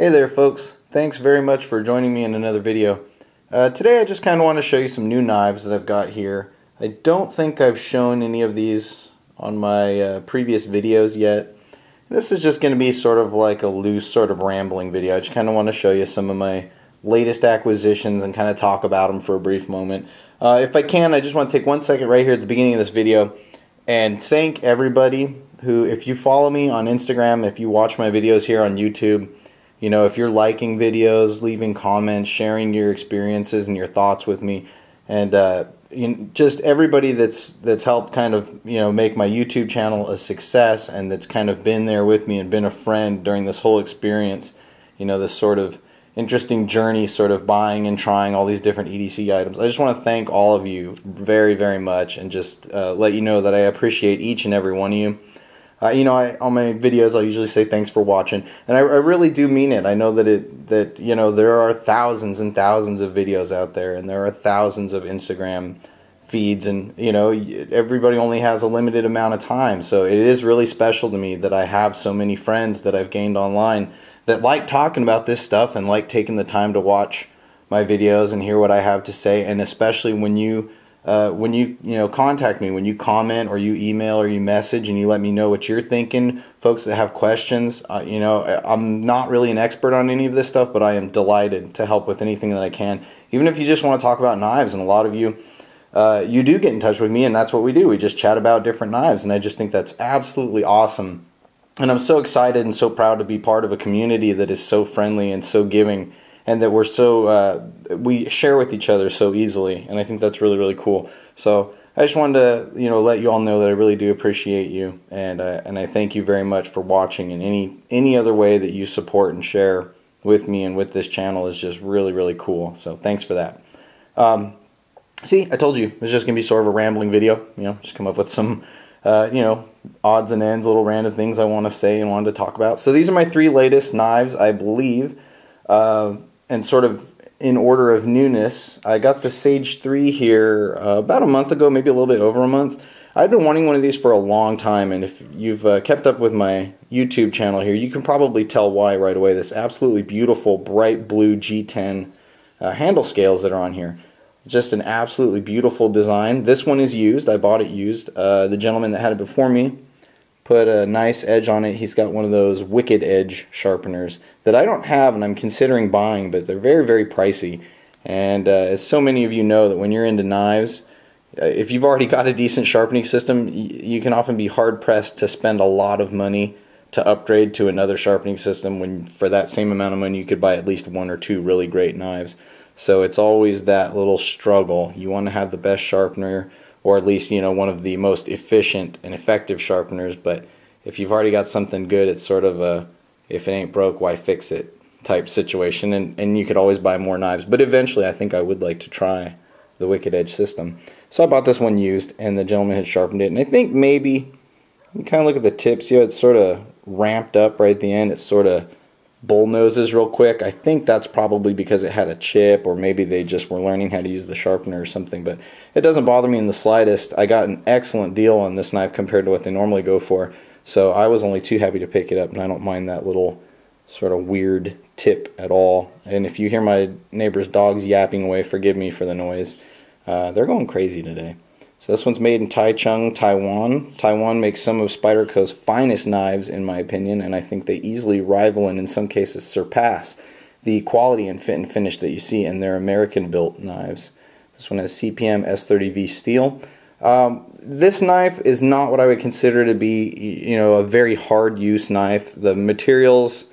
Hey there folks, thanks very much for joining me in another video. Today I just kind of want to show you some new knives that I've got here. I don't think I've shown any of these on my previous videos yet. This is just going to be sort of like a loose sort of rambling video. I just kind of want to show you some of my latest acquisitions and kind of talk about them for a brief moment. If I can, I just want to take 1 second right here at the beginning of this video and thank everybody who, if you follow me on Instagram, if you watch my videos here on YouTube, you know, if you're liking videos, leaving comments, sharing your experiences and your thoughts with me, and just everybody that's helped kind of, you know, make my YouTube channel a success and that's kind of been there with me and been a friend during this whole experience, you know, this sort of interesting journey, sort of buying and trying all these different EDC items. I just want to thank all of you very, very much and just let you know that I appreciate each and every one of you. You know, on my videos, I'll usually say thanks for watching, and I really do mean it. I know that you know, there are thousands and thousands of videos out there, and there are thousands of Instagram feeds, and you know, everybody only has a limited amount of time. So it is really special to me that I have so many friends that I've gained online that like talking about this stuff and like taking the time to watch my videos and hear what I have to say, and especially when you contact me, when you comment or you email or you message and you let me know what you're thinking. Folks that have questions, you know, I'm not really an expert on any of this stuff, but I am delighted to help with anything that I can. Even if you just want to talk about knives, and a lot of you, you do get in touch with me, and that's what we do. We just chat about different knives, and I just think that's absolutely awesome. And I'm so excited and so proud to be part of a community that is so friendly and so giving, and that we're so we share with each other so easily, and I think that's really, really cool. So I just wanted to, you know, let you all know that I really do appreciate you, and I thank you very much for watching. And any other way that you support and share with me and with this channel is just really, really cool. So thanks for that. See, I told you it's just gonna be sort of a rambling video. You know, just come up with some you know, odds and ends, little random things I want to say and wanted to talk about. So these are my 3 latest knives, I believe. And sort of in order of newness, I got the Sage 3 here about a month ago, maybe a little bit over a month. I've been wanting one of these for a long time, and if you've kept up with my YouTube channel here, you can probably tell why right away. This absolutely beautiful bright blue G10 handle scales that are on here. Just an absolutely beautiful design. This one is used. I bought it used. The gentleman that had it before me put a nice edge on it. He's got one of those wicked edge sharpeners that I don't have and I'm considering buying, but they're very, very pricey. And as so many of you know, that when you're into knives, if you've already got a decent sharpening system, you can often be hard pressed to spend a lot of money to upgrade to another sharpening system, when for that same amount of money you could buy at least 1 or 2 really great knives. So it's always that little struggle. You want to have the best sharpener, or at least, you know, one of the most efficient and effective sharpeners. But if you've already got something good, it's sort of a if it ain't broke, why fix it type situation. And you could always buy more knives. But eventually I think I would like to try the Wicked Edge system. So I bought this one used, and the gentleman had sharpened it. And I think maybe, you kind of look at the tips, you know, it's sort of ramped up right at the end. It's sort of bull noses real quick. I think that's probably because it had a chip, or maybe they just were learning how to use the sharpener or something, but it doesn't bother me in the slightest. I got an excellent deal on this knife compared to what they normally go for, so I was only too happy to pick it up, and I don't mind that little sort of weird tip at all. And if you hear my neighbor's dogs yapping away, forgive me for the noise. They're going crazy today. So this one's made in Taichung, Taiwan. Taiwan makes some of Spyderco's finest knives, in my opinion, and I think they easily rival and in some cases surpass the quality and fit and finish that you see in their American-built knives. This one has CPM S30V steel. This knife is not what I would consider to be, you know, a very hard-use knife. The materials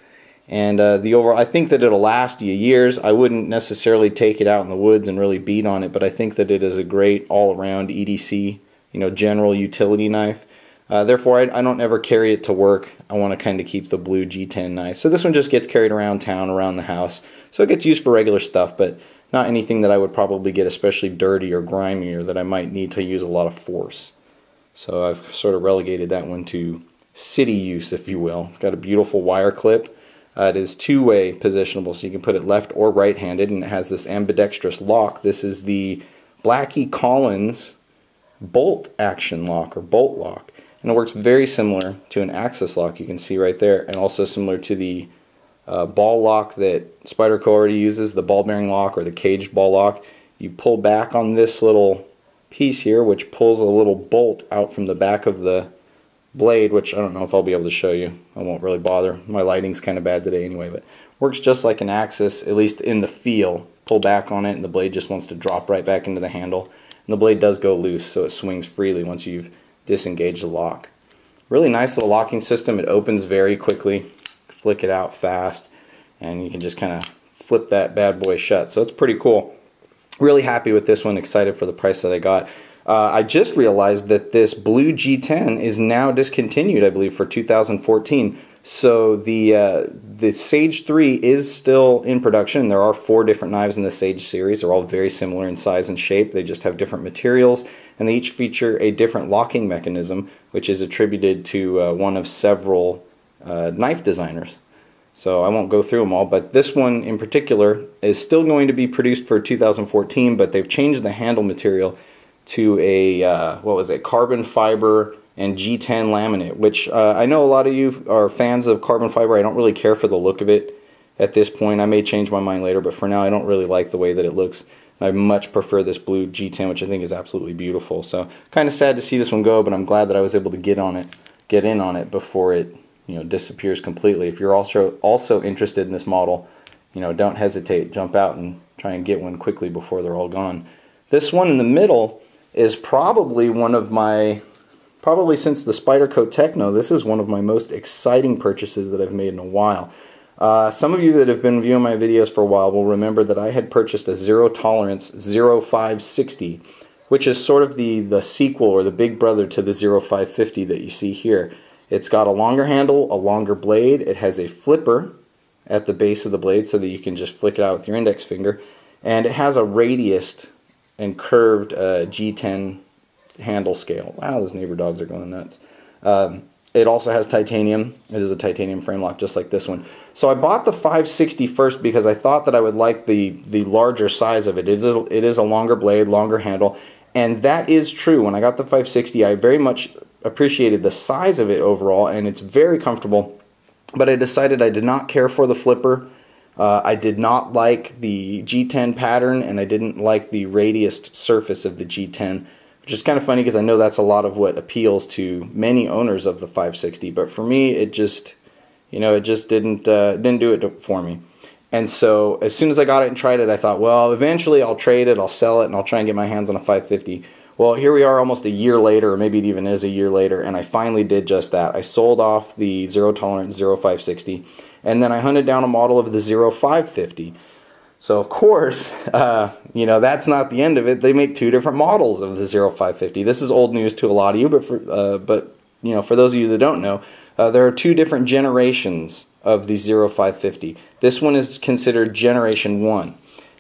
and the overall, I think that it'll last you years. I wouldn't necessarily take it out in the woods and really beat on it, but I think that it is a great all-around EDC, you know, general utility knife. Therefore, I don't ever carry it to work. I want to kind of keep the blue G10 knife. So this one just gets carried around town, around the house. So it gets used for regular stuff, but not anything that I would probably get especially dirty or grimy, or that I might need to use a lot of force. So I've sort of relegated that one to city use, if you will. It's got a beautiful wire clip. It is 2-way positionable, so you can put it left or right-handed, and it has this ambidextrous lock. This is the Blackie Collins bolt action lock, or bolt lock, and it works very similar to an axis lock, you can see right there, and also similar to the ball lock that Spyderco already uses, the ball bearing lock or the caged ball lock. You pull back on this little piece here, which pulls a little bolt out from the back of the blade, which I don't know if I'll be able to show you. I won't really bother. My lighting's kind of bad today anyway, but works just like an axis, at least in the feel. Pull back on it and the blade just wants to drop right back into the handle. And the blade does go loose, so it swings freely once you've disengaged the lock. Really nice little locking system. It opens very quickly. Flick it out fast, and you can just kind of flip that bad boy shut. So it's pretty cool. Really happy with this one. Excited for the price that I got. I just realized that this blue G10 is now discontinued, I believe, for 2014. So the Sage 3 is still in production. There are 4 different knives in the Sage series. They're all very similar in size and shape. They just have different materials, and they each feature a different locking mechanism, which is attributed to one of several knife designers. So I won't go through them all, but this one in particular is still going to be produced for 2014, but they've changed the handle material to a, what was it, carbon fiber and G10 laminate, which I know a lot of you are fans of carbon fiber. I don't really care for the look of it at this point. I may change my mind later, but for now I don't really like the way that it looks. I much prefer this blue G10, which I think is absolutely beautiful. So kind of sad to see this one go, but I'm glad that I was able to get in on it before it disappears completely. If you're also interested in this model, don't hesitate. Jump out and try and get one quickly before they're all gone. This one in the middle is probably one of my, since the Spyderco Techno, this is one of my most exciting purchases that I've made in a while. Some of you that have been viewing my videos for a while will remember that I had purchased a zero tolerance 0560, which is sort of the sequel or the big brother to the 0550 that you see here. It's got a longer handle, a longer blade. It has a flipper at the base of the blade so that you can just flick it out with your index finger. And it has a radiused and curved G10 handle scale. Wow, those neighbor dogs are going nuts. It also has titanium. It is a titanium frame lock just like this one. So I bought the 560 first because I thought that I would like the larger size of it. It is a longer blade, longer handle. And that is true. When I got the 560, I very much appreciated the size of it overall, and it's very comfortable. But I decided I did not care for the flipper. I did not like the G10 pattern, and I didn't like the radiused surface of the G10, which is kind of funny because I know that's a lot of what appeals to many owners of the 560. But for me, it just, it just didn't do it for me. And so as soon as I got it and tried it, I thought, well, eventually I'll trade it, I'll sell it, and I'll try and get my hands on a 550. Well, here we are almost a year later, or maybe it even is a year later, and I finally did just that. I sold off the zero tolerance 0560, and then I hunted down a model of the 0550. So of course, that's not the end of it. They make 2 different models of the 0550. This is old news to a lot of you, but for those of you that don't know, there are 2 different generations of the 0550. This one is considered generation 1,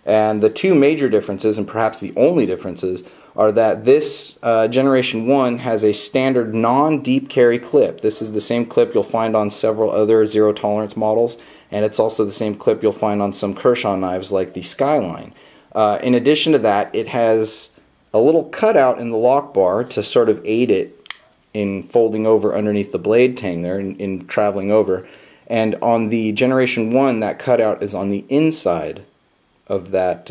and the 2 major differences, and perhaps the only differences, are that this generation 1 has a standard non-deep carry clip. This is the same clip you'll find on several other zero tolerance models, and it's also the same clip you'll find on some Kershaw knives like the Skyline. In addition to that, it has a little cutout in the lock bar to sort of aid it in folding over underneath the blade tang there, in traveling over. And on the generation 1, that cutout is on the inside of that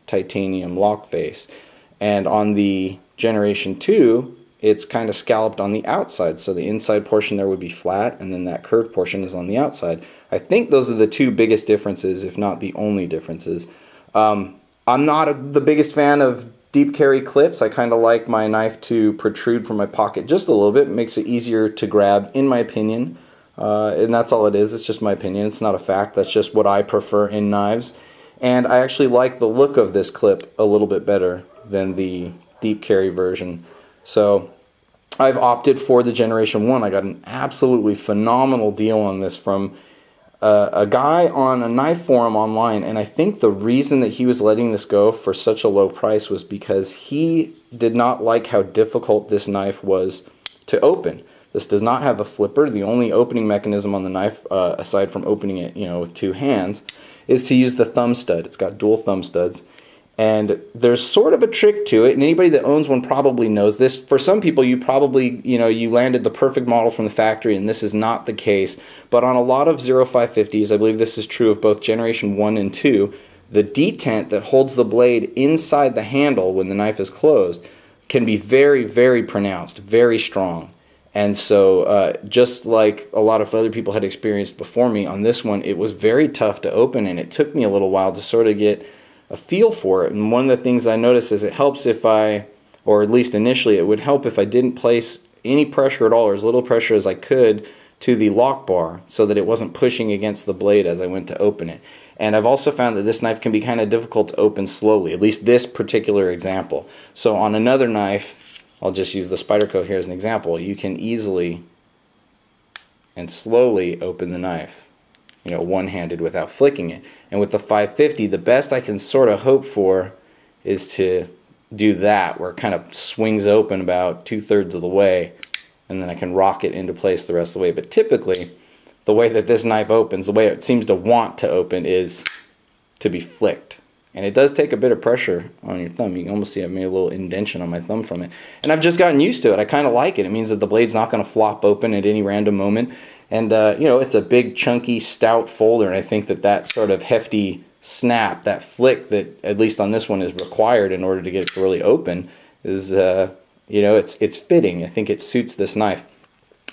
titanium lock face. And on the generation 2, it's kind of scalloped on the outside. So the inside portion there would be flat, and then that curved portion is on the outside. I think those are the 2 biggest differences, if not the only differences. I'm not the biggest fan of deep carry clips. I kind of like my knife to protrude from my pocket just a little bit. It makes it easier to grab, in my opinion. And that's all it is. It's just my opinion. It's not a fact. That's just what I prefer in knives. And I actually like the look of this clip a little bit better than the deep carry version. So I've opted for the generation 1. I got an absolutely phenomenal deal on this from a guy on a knife forum online, and I think the reason that he was letting this go for such a low price was because he did not like how difficult this knife was to open. This does not have a flipper. The only opening mechanism on the knife, aside from opening it with 2 hands, is to use the thumb stud. It's got dual thumb studs. And there's sort of a trick to it, and anybody that owns one probably knows this. For some people, you probably, you landed the perfect model from the factory, and this is not the case. But on a lot of 0550s, I believe this is true of both generation 1 and 2, the detent that holds the blade inside the handle when the knife is closed can be very, very pronounced, very strong. And so just like a lot of other people had experienced before me, on this one, it was very tough to open, and it took me a little while to sort of get a feel for it. And one of the things I noticed is it helps if I, or at least initially it would help if I didn't place any pressure at all, or as little pressure as I could, to the lock bar so that it wasn't pushing against the blade as I went to open it. And I've also found that this knife can be kind of difficult to open slowly, at least this particular example. So on another knife, I'll just use the Spyderco here as an example, you can easily and slowly open the knife, one-handed without flicking it. And with the 550, the best I can sort of hope for is to do that, where it kind of swings open about 2/3 of the way, and then I can rock it into place the rest of the way. But typically, the way that this knife opens, the way it seems to want to open, is to be flicked. And it does take a bit of pressure on your thumb. You can almost see I've made a little indentation on my thumb from it. And I've just gotten used to it. I kind of like it. It means that the blade's not going to flop open at any random moment. And, it's a big, chunky, stout folder, and I think that sort of hefty snap, that flick that, at least on this one, is required in order to get it to really open, is, it's fitting. I think it suits this knife.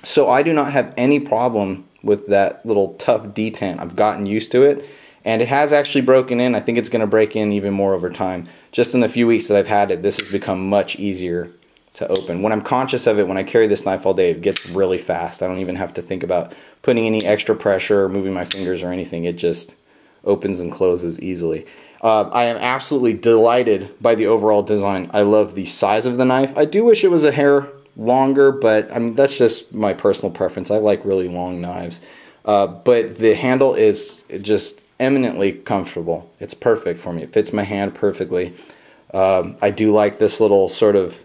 So I do not have any problem with that little tough detent. I've gotten used to it, and it has actually broken in. I think it's going to break in even more over time. Just in the few weeks that I've had it, this has become much easier to open. When I'm conscious of it, when I carry this knife all day, it gets really fast. I don't even have to think about putting any extra pressure or moving my fingers or anything. It just opens and closes easily. I am absolutely delighted by the overall design. I love the size of the knife. I do wish it was a hair longer, but I mean, that's just my personal preference. I like really long knives. But the handle is just eminently comfortable. It's perfect for me. It fits my hand perfectly. I do like this little sort of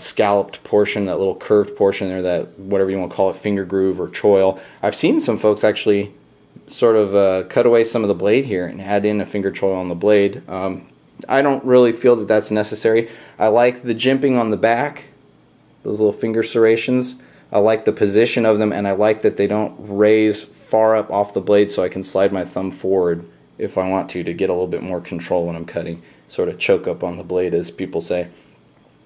scalloped portion, that little curved portion there, that whatever you want to call it, finger groove or choil. I've seen some folks actually sort of cut away some of the blade here and add in a finger choil on the blade. I don't really feel that that's necessary. I like the jimping on the back, those little finger serrations. I like the position of them, and I like that they don't raise far up off the blade, so I can slide my thumb forward if I want to get a little bit more control when I'm cutting, sort of choke up on the blade, as people say.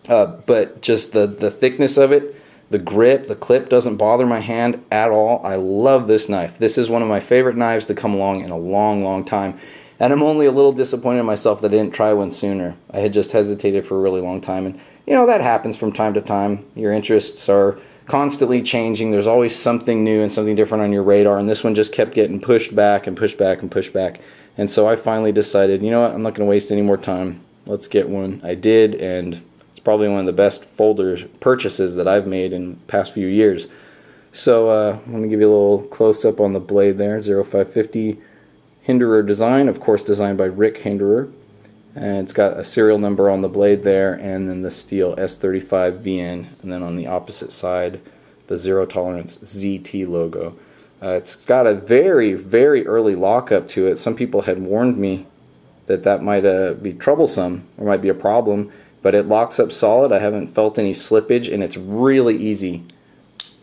But just the thickness of it, the grip, the clip doesn't bother my hand at all. I love this knife. This is one of my favorite knives to come along in a long, long time. And I'm only a little disappointed in myself that I didn't try one sooner. I had just hesitated for a really long time. And, that happens from time to time. Your interests are constantly changing. There's always something new and something different on your radar. And this one just kept getting pushed back and pushed back and pushed back. And so I finally decided, you know what, I'm not going to waste any more time. Let's get one. I did, and probably one of the best folder purchases that I've made in the past few years. So I'm going to give you a little close-up on the blade there. 0550 Hinderer design, of course designed by Rick Hinderer. And it's got a serial number on the blade there, and then the steel S35VN, and then on the opposite side the Zero Tolerance ZT logo. It's got a very, very early lockup to it. Some people had warned me that might be troublesome or might be a problem, but it locks up solid. I haven't felt any slippage, and it's really easy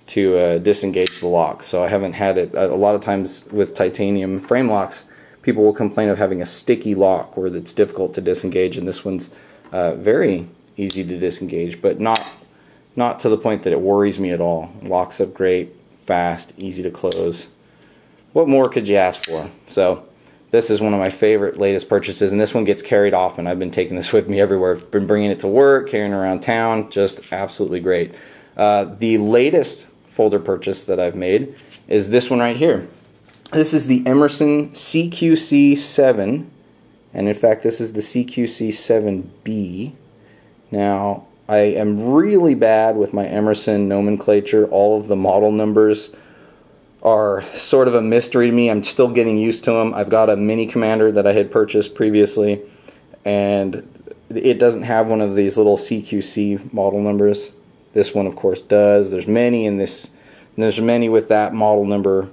to disengage the lock. So I haven't had it. A lot of times with titanium frame locks, people will complain of having a sticky lock where it's difficult to disengage, and this one's very easy to disengage, but not to the point that it worries me at all. It locks up great, fast, easy to close. What more could you ask for? So this is one of my favorite latest purchases, and this one gets carried often. I've been taking this with me everywhere. I've been bringing it to work, carrying it around town. Just absolutely great. The latest folder purchase that I've made is this one right here. This is the Emerson CQC-7, and in fact this is the CQC-7B. Now, I am really bad with my Emerson nomenclature. All of the model numbers are sort of a mystery to me. I'm still getting used to them. I've got a Mini Commander that I had purchased previously, and it doesn't have one of these little CQC model numbers. This one, of course, does. There's many in this, and there's many with that model number,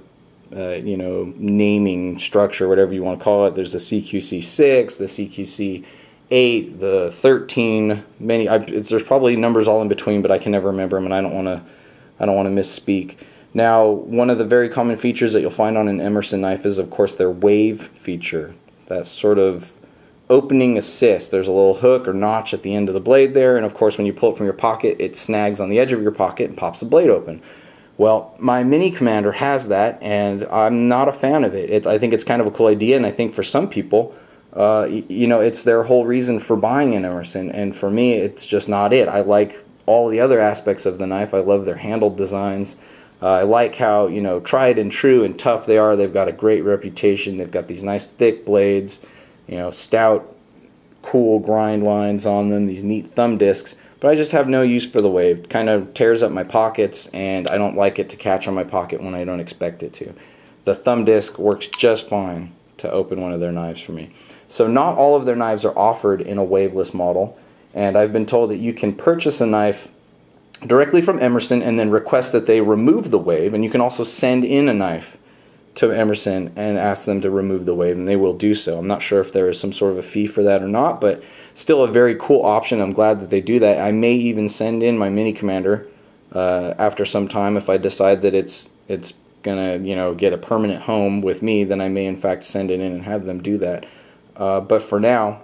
naming structure, whatever you want to call it. There's the CQC6, the 8, the 13, many. There's probably numbers all in between, but I can never remember them, and I don't want to misspeak. Now, one of the very common features that you'll find on an Emerson knife is, of course, their wave feature. That sort of opening assist. There's a little hook or notch at the end of the blade there, and of course, when you pull it from your pocket, it snags on the edge of your pocket and pops the blade open. Well, my Mini Commander has that, and I'm not a fan of it. I think it's kind of a cool idea, and I think for some people, you know, it's their whole reason for buying an Emerson, and for me, it's just not it. I like all the other aspects of the knife. I love their handle designs. I like how, you know, tried and true and tough they are. They've got a great reputation. They've got these nice thick blades, you know, stout, cool grind lines on them, these neat thumb discs. But I just have no use for the wave. It kind of tears up my pockets, and I don't like it to catch on my pocket when I don't expect it to. The thumb disc works just fine to open one of their knives for me. So not all of their knives are offered in a waveless model, and I've been told that you can purchase a knife directly from Emerson and then request that they remove the wave, and you can also send in a knife to Emerson and ask them to remove the wave, and they will do so. I'm not sure if there is some sort of a fee for that or not, but still a very cool option. I'm glad that they do that. I may even send in my Mini Commander after some time. If I decide that it's gonna, you know, get a permanent home with me, then I may in fact send it in and have them do that. But for now,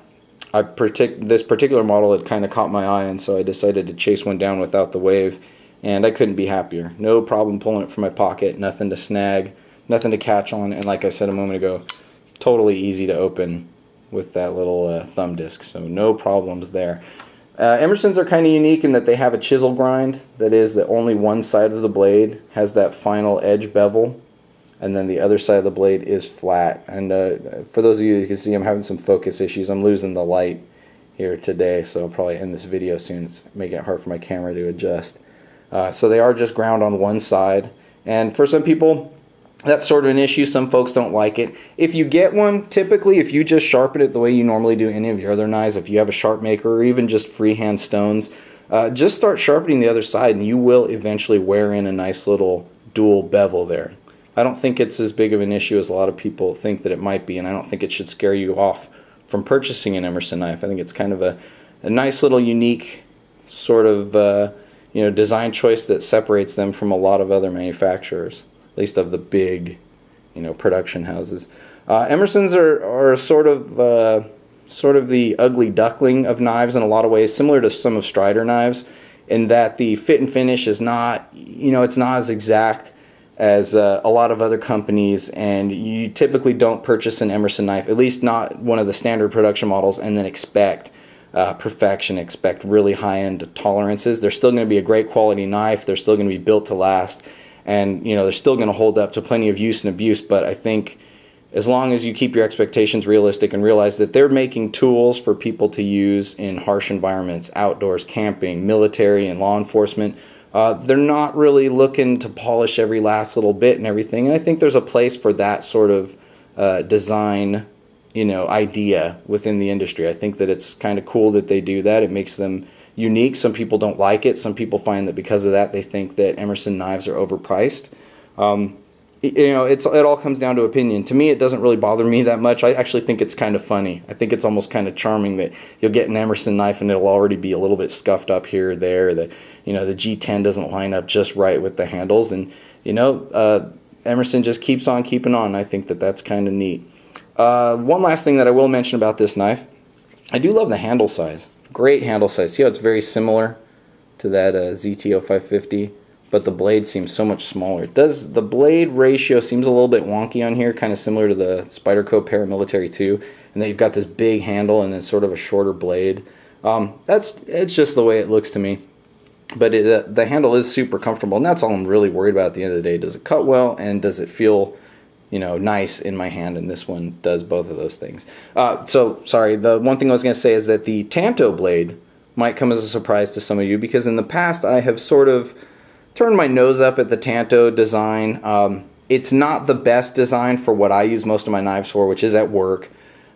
this particular model, it kind of caught my eye, and so I decided to chase one down without the wave, and I couldn't be happier. No problem pulling it from my pocket, nothing to snag, nothing to catch on, and like I said a moment ago, totally easy to open with that little thumb disc, so no problems there. Emerson's are kind of unique in that they have a chisel grind. That is, that only one side of the blade has that final edge bevel, and then the other side of the blade is flat. And for those of you who can see, I'm having some focus issues. I'm losing the light here today, so I'll probably end this video soon. It's making it hard for my camera to adjust. So they are just ground on one side, and for some people, that's sort of an issue. Some folks don't like it. If you get one, typically, if you just sharpen it the way you normally do any of your other knives, if you have a sharp maker or even just freehand stones, just start sharpening the other side, and you will eventually wear in a nice little dual bevel there. I don't think it's as big of an issue as a lot of people think that it might be, and I don't think it should scare you off from purchasing an Emerson knife. I think it's kind of a nice little unique sort of you know, design choice that separates them from a lot of other manufacturers, at least of the big, you know, production houses. Emerson's are sort of the ugly duckling of knives in a lot of ways, similar to some of Strider knives, in that the fit and finish is not, you know, it's not as exact as a lot of other companies, and you typically don't purchase an Emerson knife, at least not one of the standard production models, and then expect perfection, expect really high-end tolerances. They're still going to be a great quality knife. They're still going to be built to last, and you know, they're still going to hold up to plenty of use and abuse. But I think as long as you keep your expectations realistic and realize that they're making tools for people to use in harsh environments, outdoors, camping, military, and law enforcement, they're not really looking to polish every last little bit and everything. And I think there's a place for that sort of design, you know, idea within the industry. I think that it's kind of cool that they do that. It makes them unique. Some people don't like it. Some people find that because of that, they think that Emerson knives are overpriced. You know, it all comes down to opinion. To me, it doesn't really bother me that much. I actually think it's kind of funny. I think it's almost kind of charming that you'll get an Emerson knife and it'll already be a little bit scuffed up here or there. The, you know, the G10 doesn't line up just right with the handles, and you know, Emerson just keeps on keeping on. I think that that's kind of neat. One last thing that I will mention about this knife, I do love the handle size. Great handle size. See how it's very similar to that ZT-0550, but the blade seems so much smaller. The blade ratio seems a little bit wonky on here, kind of similar to the Spyderco Paramilitary 2, and then you've got this big handle and then sort of a shorter blade. It's just the way it looks to me. But the handle is super comfortable, and that's all I'm really worried about at the end of the day. Does it cut well, and does it feel, you know, nice in my hand? And this one does both of those things. So, sorry, the one thing I was going to say is that the Tanto blade might come as a surprise to some of you, because in the past I have sort of turned my nose up at the Tanto design. It's not the best design for what I use most of my knives for, which is at work.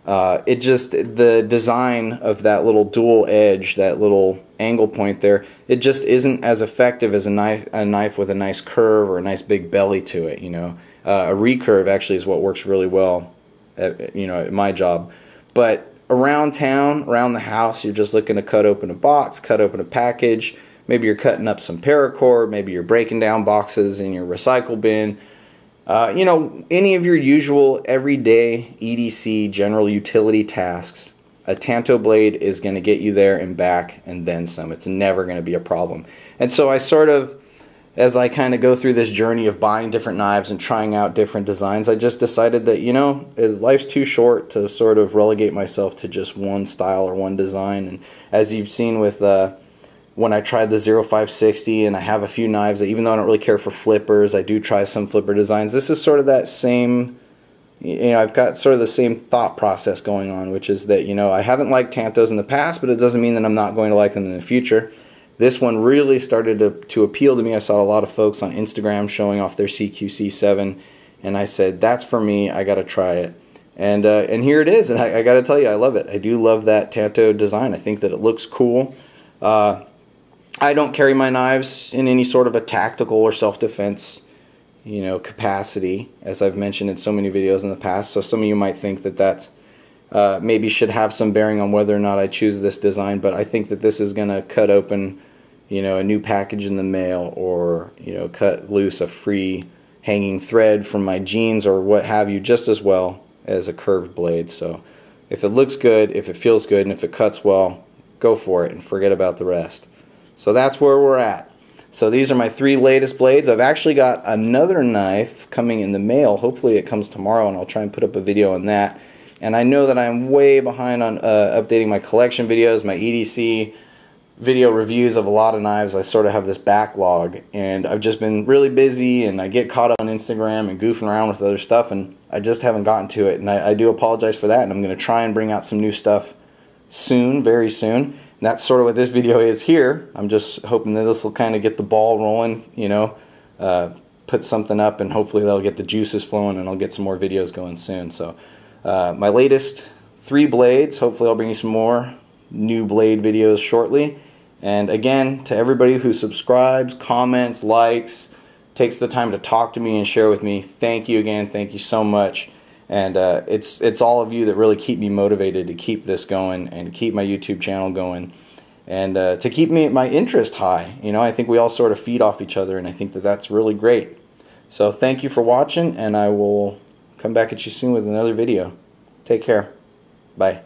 The design of that little dual edge, that little angle point there, it just isn't as effective as a knife with a nice curve or a nice big belly to it, you know. A recurve actually is what works really well at, you know, at my job. But around town, around the house, you're just looking to cut open a box, cut open a package. Maybe you're cutting up some paracord, maybe you're breaking down boxes in your recycle bin. You know, any of your usual everyday EDC general utility tasks, a Tanto blade is going to get you there and back and then some. It's never going to be a problem. And so I sort of, as I kind of go through this journey of buying different knives and trying out different designs, I just decided that, you know, life's too short to sort of relegate myself to just one style or one design. And as you've seen with when I tried the 0560, and I have a few knives that, even though I don't really care for flippers, I do try some flipper designs. This is sort of that same, you know, I've got sort of the same thought process going on, which is that, you know, I haven't liked Tantos in the past, but it doesn't mean that I'm not going to like them in the future. This one really started to appeal to me. I saw a lot of folks on Instagram showing off their CQC-7, and I said, that's for me, I got to try it. And here it is, and I got to tell you, I love it. I do love that Tanto design. I think that it looks cool. I don't carry my knives in any sort of a tactical or self-defense, you know, capacity, as I've mentioned in so many videos in the past. So some of you might think that that maybe should have some bearing on whether or not I choose this design, but I think that this is going to cut open, you know, a new package in the mail, or, you know, cut loose a free hanging thread from my jeans or what have you, just as well as a curved blade. So if it looks good, if it feels good, and if it cuts well, go for it and forget about the rest. So that's where we're at. So these are my 3 latest blades. I've actually got another knife coming in the mail. Hopefully it comes tomorrow, and I'll try and put up a video on that. And I know that I'm way behind on updating my collection videos, my EDC video reviews of a lot of knives. I sort of have this backlog, and I've just been really busy, and I get caught up on Instagram and goofing around with other stuff, and I just haven't gotten to it. And I do apologize for that, and I'm going to try and bring out some new stuff soon, very soon. And that's sort of what this video is here. I'm just hoping that this will kind of get the ball rolling, you know, put something up, and hopefully that'll get the juices flowing, and I'll get some more videos going soon. So my latest 3 blades, hopefully I'll bring you some more new blade videos shortly. And again, to everybody who subscribes, comments, likes, takes the time to talk to me and share with me, thank you again, thank you so much. And it's all of you that really keep me motivated to keep this going and to keep my YouTube channel going, and to keep my interest high. You know, I think we all sort of feed off each other, and I think that that's really great. So thank you for watching, and I will come back at you soon with another video. Take care. Bye.